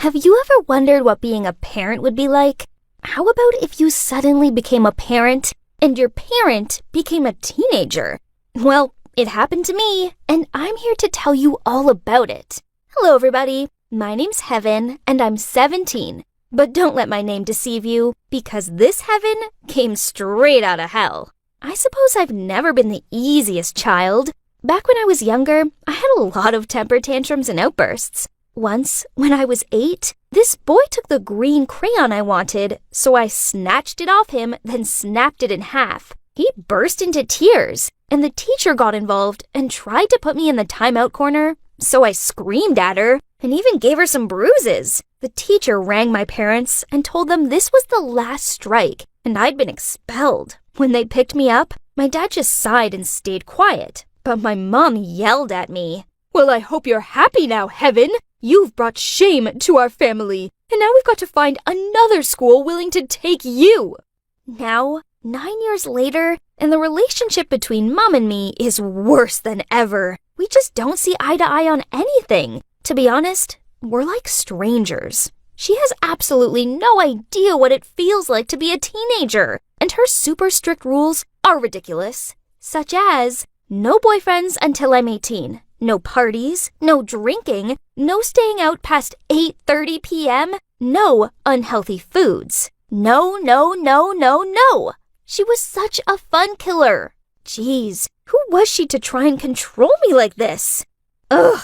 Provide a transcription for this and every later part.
Have you ever wondered what being a parent would be like? How about if you suddenly became a parent and your parent became a teenager? Well, it happened to me, and I'm here to tell you all about it. Hello, everybody. My name's Heaven, and I'm 17. But don't let my name deceive you, because this Heaven came straight out of hell. I suppose I've never been the easiest child. Back when I was younger, I had a lot of temper tantrums and outbursts. Once, when I was 8, this boy took the green crayon I wanted, so I snatched it off him, then snapped it in half. He burst into tears, and the teacher got involved and tried to put me in the timeout corner, so I screamed at her and even gave her some bruises. The teacher rang my parents and told them this was the last strike, and I'd been expelled. When they picked me up, my dad just sighed and stayed quiet, but my mom yelled at me. "Well, I hope you're happy now, Heaven. You've brought shame to our family, and now we've got to find another school willing to take you." Now, 9 years later, and the relationship between Mom and me is worse than ever. We just don't see eye to eye on anything. To be honest, we're like strangers. She has absolutely no idea what it feels like to be a teenager, and her super strict rules are ridiculous, such as no boyfriends until I'm 18. No parties, no drinking, no staying out past 8:30 p.m., no unhealthy foods. No. She was such a fun killer. Jeez, who was she to try and control me like this? Ugh.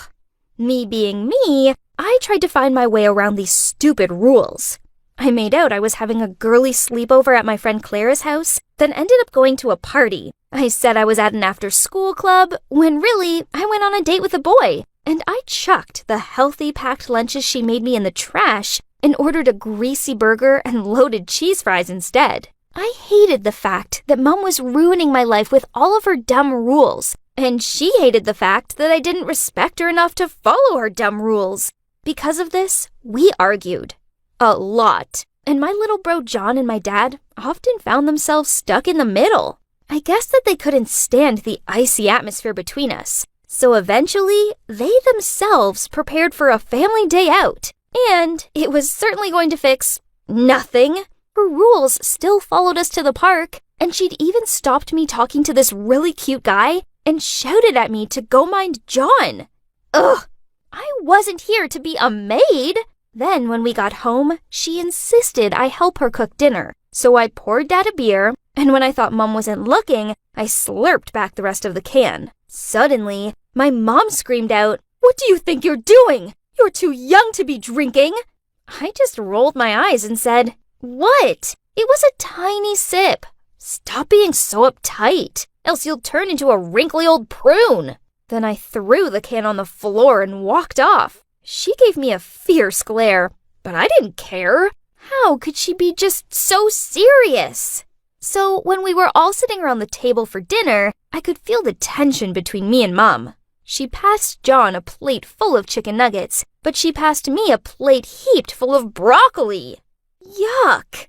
Me being me, I tried to find my way around these stupid rules. I made out I was having a girly sleepover at my friend Clara's house, then ended up going to a party. I said I was at an after-school club, when really, I went on a date with a boy, and I chucked the healthy packed lunches she made me in the trash and ordered a greasy burger and loaded cheese fries instead. I hated the fact that Mom was ruining my life with all of her dumb rules, and she hated the fact that I didn't respect her enough to follow her dumb rules. Because of this, we argued. A lot. And my little bro John and my dad often found themselves stuck in the middle. I guess that they couldn't stand the icy atmosphere between us. So eventually, they themselves prepared for a family day out. And it was certainly going to fix nothing. Her rules still followed us to the park, and she'd even stopped me talking to this really cute guy and shouted at me to go mind John. Ugh, I wasn't here to be a maid. Then when we got home, she insisted I help her cook dinner. So I poured Dad a beer, and when I thought Mom wasn't looking, I slurped back the rest of the can. Suddenly, my mom screamed out, "What do you think you're doing? You're too young to be drinking." I just rolled my eyes and said, "What? It was a tiny sip. Stop being so uptight, else you'll turn into a wrinkly old prune." Then I threw the can on the floor and walked off. She gave me a fierce glare, but I didn't care. How could she be just so serious? So when we were all sitting around the table for dinner, I could feel the tension between me and Mom. She passed John a plate full of chicken nuggets, but she passed me a plate heaped full of broccoli. Yuck!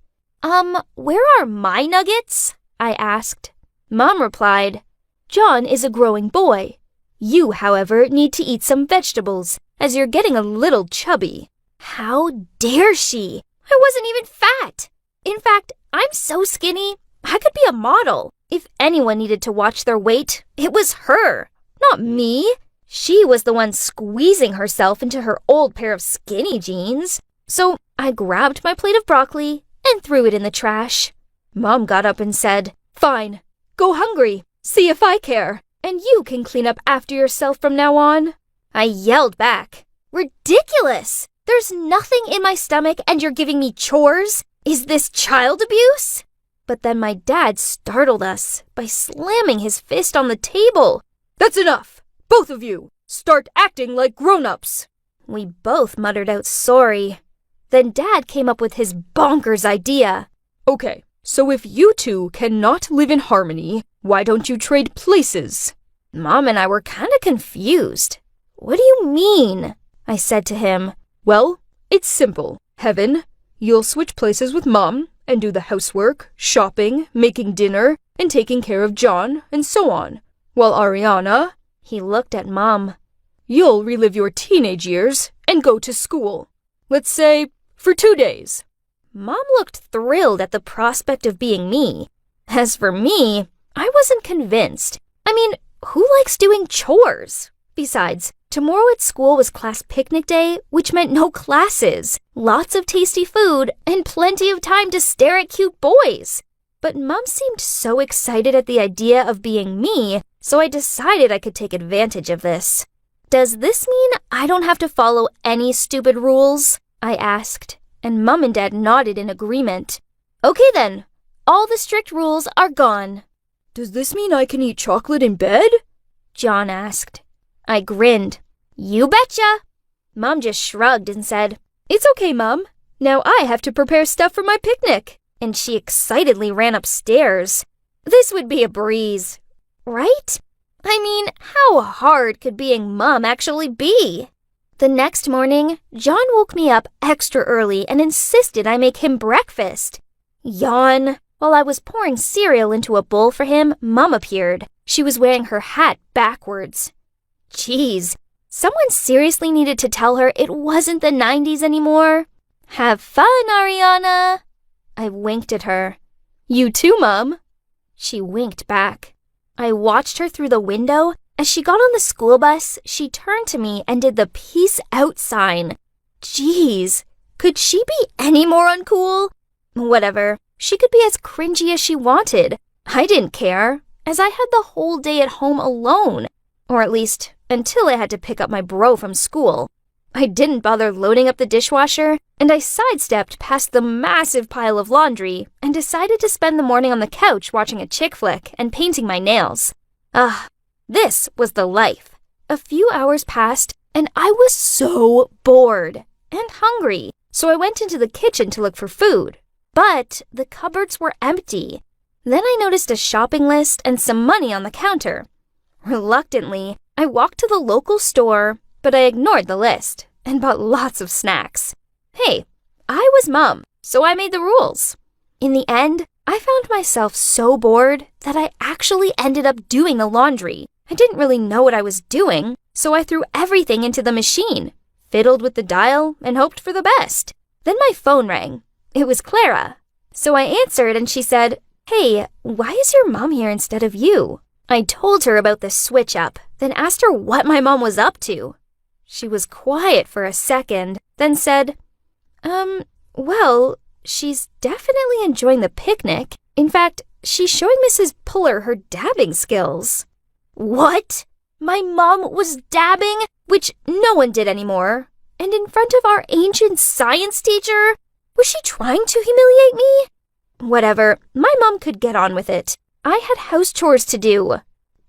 Where are my nuggets?" I asked. Mom replied, "John is a growing boy. You, however, need to eat some vegetables, as you're getting a little chubby." How dare she? I wasn't even fat. In fact, I'm so skinny, I could be a model. If anyone needed to watch their weight, it was her, not me. She was the one squeezing herself into her old pair of skinny jeans. So I grabbed my plate of broccoli and threw it in the trash. Mom got up and said, "Fine, go hungry, see if I care, and you can clean up after yourself from now on." I yelled back, "Ridiculous! There's nothing in my stomach and you're giving me chores? Is this child abuse?" But then my dad startled us by slamming his fist on the table. "That's enough! Both of you! Start acting like grown-ups!" We both muttered out sorry. Then Dad came up with his bonkers idea. "Okay, so if you two cannot live in harmony, why don't you trade places?" Mom and I were kind of confused. "What do you mean?" I said to him. "Well, it's simple. Heaven, you'll switch places with Mom and do the housework, shopping, making dinner, and taking care of John, and so on. While Ariana," he looked at Mom, "you'll relive your teenage years and go to school. Let's say for 2 days. Mom looked thrilled at the prospect of being me. As for me, I wasn't convinced. I mean, who likes doing chores? Besides, tomorrow at school was class picnic day, which meant no classes, lots of tasty food, and plenty of time to stare at cute boys. But Mom seemed so excited at the idea of being me, so I decided I could take advantage of this. Does this mean I don't have to follow any stupid rules? I asked, and Mom and Dad nodded in agreement. Okay then, all the strict rules are gone. Does this mean I can eat chocolate in bed? John asked. I grinned. You betcha. Mom just shrugged and said, It's okay, Mom. Now I have to prepare stuff for my picnic. And she excitedly ran upstairs. This would be a breeze, right? I mean, how hard could being Mom actually be? The next morning, John woke me up extra early and insisted I make him breakfast. Yawn. While I was pouring cereal into a bowl for him, Mom appeared. She was wearing her hat backwards. Geez, someone seriously needed to tell her it wasn't the 90s anymore. Have fun, Ariana. I winked at her. You too, Mom. She winked back. I watched her through the window. As she got on the school bus, she turned to me and did the peace out sign. Geez, could she be any more uncool? Whatever, she could be as cringy as she wanted. I didn't care, as I had the whole day at home alone. Or at least, until I had to pick up my bro from school. I didn't bother loading up the dishwasher, and I sidestepped past the massive pile of laundry and decided to spend the morning on the couch watching a chick flick and painting my nails. This was the life. A few hours passed, and I was so bored and hungry, so I went into the kitchen to look for food. But the cupboards were empty. Then I noticed a shopping list and some money on the counter. Reluctantly, I walked to the local store, but I ignored the list and bought lots of snacks. Hey, I was Mom, so I made the rules. In the end, I found myself so bored that I actually ended up doing the laundry. I didn't really know what I was doing, so I threw everything into the machine, fiddled with the dial, and hoped for the best. Then my phone rang. It was Clara. So I answered and she said, Hey, why is your mom here instead of you? I told her about the switch up, then asked her what my mom was up to. She was quiet for a second, then said, well, she's definitely enjoying the picnic. In fact, she's showing Mrs. Puller her dabbing skills. What? My mom was dabbing? Which no one did anymore. And in front of our ancient science teacher? Was she trying to humiliate me? Whatever, my mom could get on with it. I had house chores to do.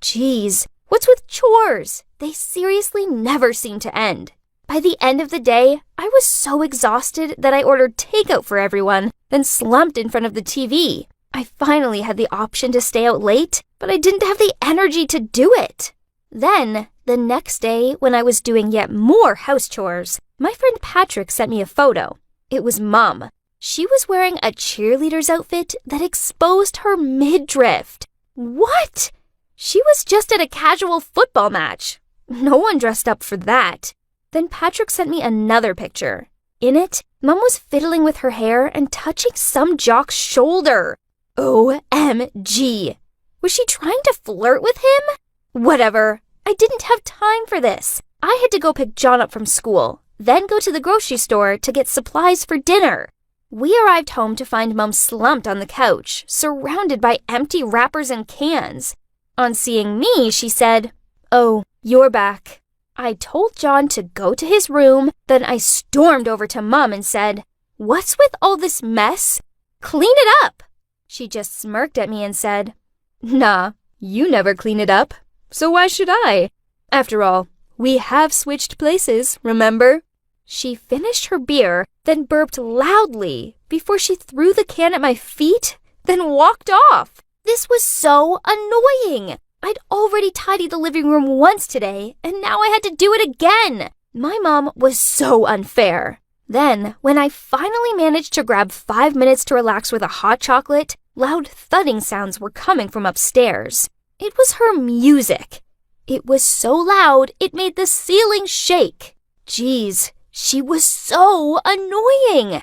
Geez, what's with chores? They seriously never seem to end. By the end of the day, I was so exhausted that I ordered takeout for everyone, then slumped in front of the TV. I finally had the option to stay out late, but I didn't have the energy to do it. Then, the next day, when I was doing yet more house chores, my friend Patrick sent me a photo. It was Mom. She was wearing a cheerleader's outfit that exposed her midriff. What? She was just at a casual football match. No one dressed up for that. Then Patrick sent me another picture. In it, Mom was fiddling with her hair and touching some jock's shoulder. OMG. Was she trying to flirt with him? Whatever. I didn't have time for this. I had to go pick John up from school, then go to the grocery store to get supplies for dinner. We arrived home to find Mom slumped on the couch, surrounded by empty wrappers and cans. On seeing me, she said, Oh, you're back. I told John to go to his room, then I stormed over to Mom and said, What's with all this mess? Clean it up. She just smirked at me and said, Nah, you never clean it up, so why should I? After all, we have switched places, remember? She finished her beer, then burped loudly before she threw the can at my feet, then walked off. This was so annoying. I'd already tidied the living room once today, and now I had to do it again. My mom was so unfair. Then, when I finally managed to grab 5 minutes to relax with a hot chocolate, loud thudding sounds were coming from upstairs. It was her music. It was so loud, it made the ceiling shake. Geez, She was so annoying.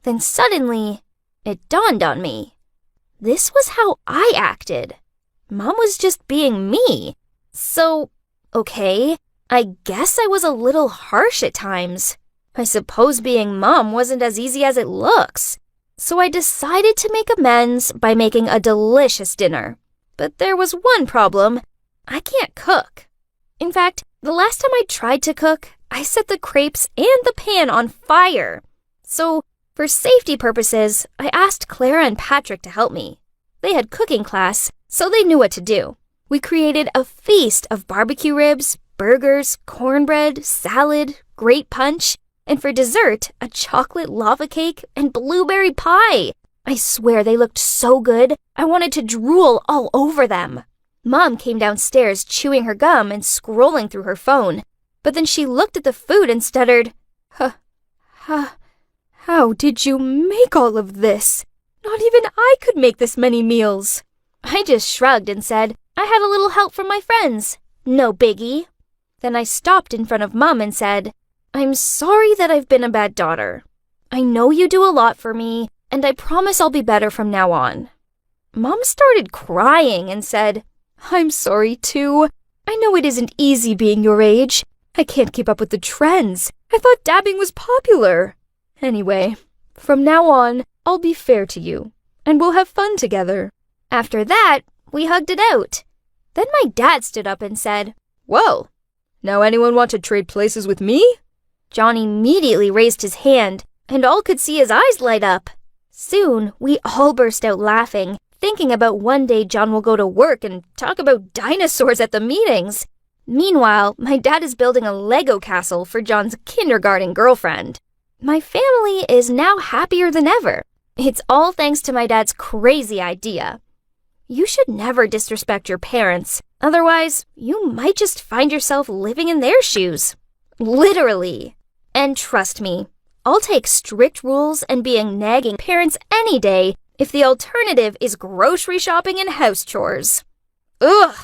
Then suddenly, it dawned on me. This was how I acted. Mom was just being me. So, okay, I guess I was a little harsh at times. I suppose being mom wasn't as easy as it looks. So I decided to make amends by making a delicious dinner. But there was one problem. I can't cook. In fact, the last time I tried to cook, I set the crepes and the pan on fire. So, for safety purposes, I asked Clara and Patrick to help me. They had cooking class, so they knew what to do. We created a feast of barbecue ribs, burgers, cornbread, salad, grape punch, and for dessert, a chocolate lava cake and blueberry pie. I swear they looked so good, I wanted to drool all over them. Mom came downstairs chewing her gum and scrolling through her phone, but then she looked at the food and stuttered, How did you make all of this? Not even I could make this many meals. I just shrugged and said, I had a little help from my friends. No biggie. Then I stopped in front of Mom and said, I'm sorry that I've been a bad daughter. I know you do a lot for me, and I promise I'll be better from now on. Mom started crying and said, I'm sorry too. I know it isn't easy being your age. I can't keep up with the trends. I thought dabbing was popular. Anyway, from now on, I'll be fair to you, and we'll have fun together. After that, we hugged it out. Then my dad stood up and said, Well, now anyone want to trade places with me? John immediately raised his hand, and all could see his eyes light up. Soon, we all burst out laughing, thinking about one day John will go to work and talk about dinosaurs at the meetings. Meanwhile, my dad is building a Lego castle for John's kindergarten girlfriend. My family is now happier than ever. It's all thanks to my dad's crazy idea. You should never disrespect your parents, otherwise you might just find yourself living in their shoes. Literally. And trust me, I'll take strict rules and being nagging parents any day if the alternative is grocery shopping and house chores. Ugh!